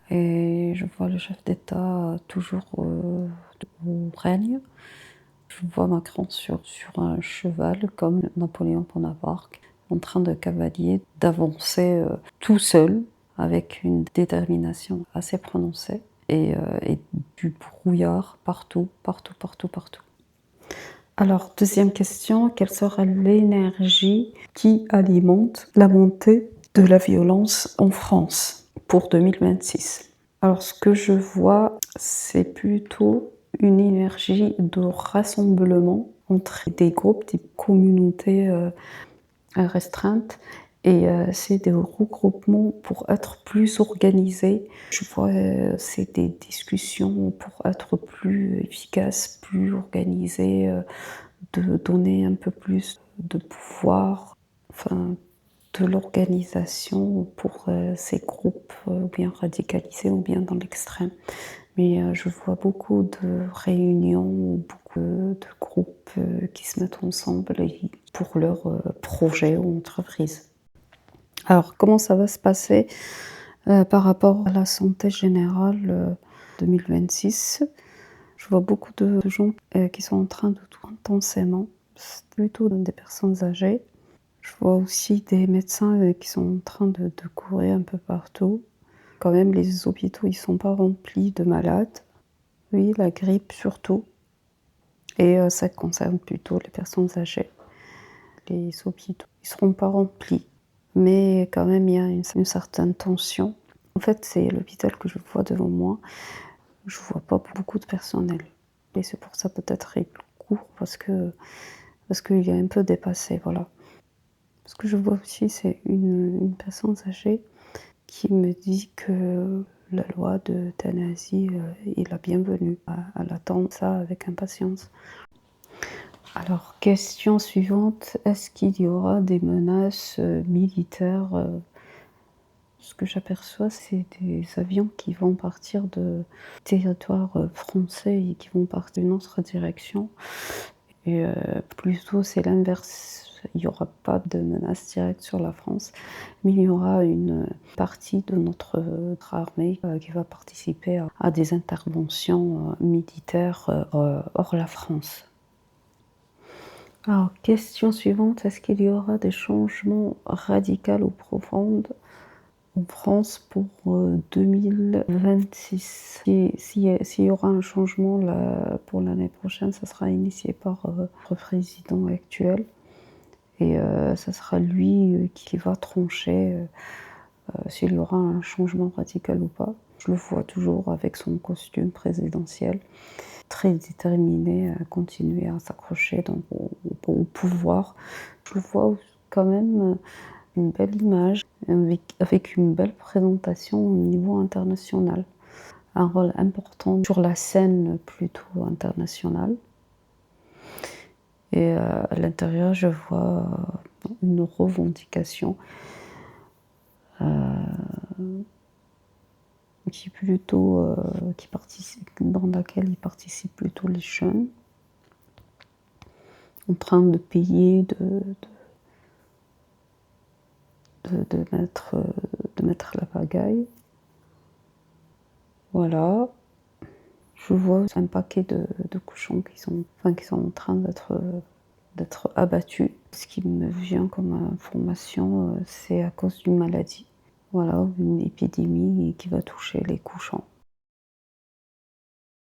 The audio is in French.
et je vois le chef d'État toujours au règne. Je vois Macron sur un cheval comme Napoléon Bonaparte, en train de cavalier, d'avancer tout seul, avec une détermination assez prononcée, et du brouillard partout, partout, partout, partout. Alors, deuxième question, quelle sera l'énergie qui alimente la montée de la violence en France pour 2026? Alors, ce que je vois, c'est plutôt une énergie de rassemblement entre des groupes, des communautés restreintes, et c'est des regroupements pour être plus organisés. Je vois, c'est des discussions pour être plus efficaces, plus organisées, de donner un peu plus de pouvoir, enfin, de l'organisation pour ces groupes ou bien radicalisés ou bien dans l'extrême. Mais je vois beaucoup de réunions, beaucoup de groupes qui se mettent ensemble pour leur projet ou entreprise. Alors, comment ça va se passer par rapport à la santé générale 2026? Je vois beaucoup de gens qui sont en train de tout intensément, c'est plutôt des personnes âgées. Je vois aussi des médecins qui sont en train de courir un peu partout. Quand même, les hôpitaux, ils sont pas remplis de malades. Oui, la grippe surtout, et ça concerne plutôt les personnes âgées. Les hôpitaux, ils seront pas remplis, mais quand même, il y a une certaine tension. En fait, c'est l'hôpital que je vois devant moi. Je vois pas beaucoup de personnel, et c'est pour ça peut-être il court parce qu'il est un peu dépassé, voilà. Ce que je vois aussi, c'est une personne âgée qui me dit que la loi d'euthanasie est la bienvenue. Elle attend ça avec impatience. Alors, question suivante, est-ce qu'il y aura des menaces militaires? Ce que j'aperçois, c'est des avions qui vont partir de territoire français et qui vont partir d'une autre direction. Et plutôt, c'est l'inverse. Il n'y aura pas de menace directe sur la France, mais il y aura une partie de notre armée qui va participer à des interventions militaires hors la France. Alors, question suivante, est-ce qu'il y aura des changements radicaux ou profonds en France pour 2026? S'il y aura un changement pour l'année prochaine, ça sera initié par le président actuel, et ça sera lui qui va trancher s'il y aura un changement radical ou pas. Je le vois toujours avec son costume présidentiel, très déterminé à continuer à s'accrocher au pouvoir. Je le vois quand même une belle image, avec une belle présentation au niveau international. Un rôle important sur la scène plutôt internationale. Et à l'intérieur, je vois une revendication dans laquelle ils participent plutôt les jeunes, en train de payer, de mettre la pagaille. Voilà. Je vois un paquet de cochons qui sont en train d'être abattus. Ce qui me vient comme information, c'est à cause d'une maladie. Voilà, une épidémie qui va toucher les cochons.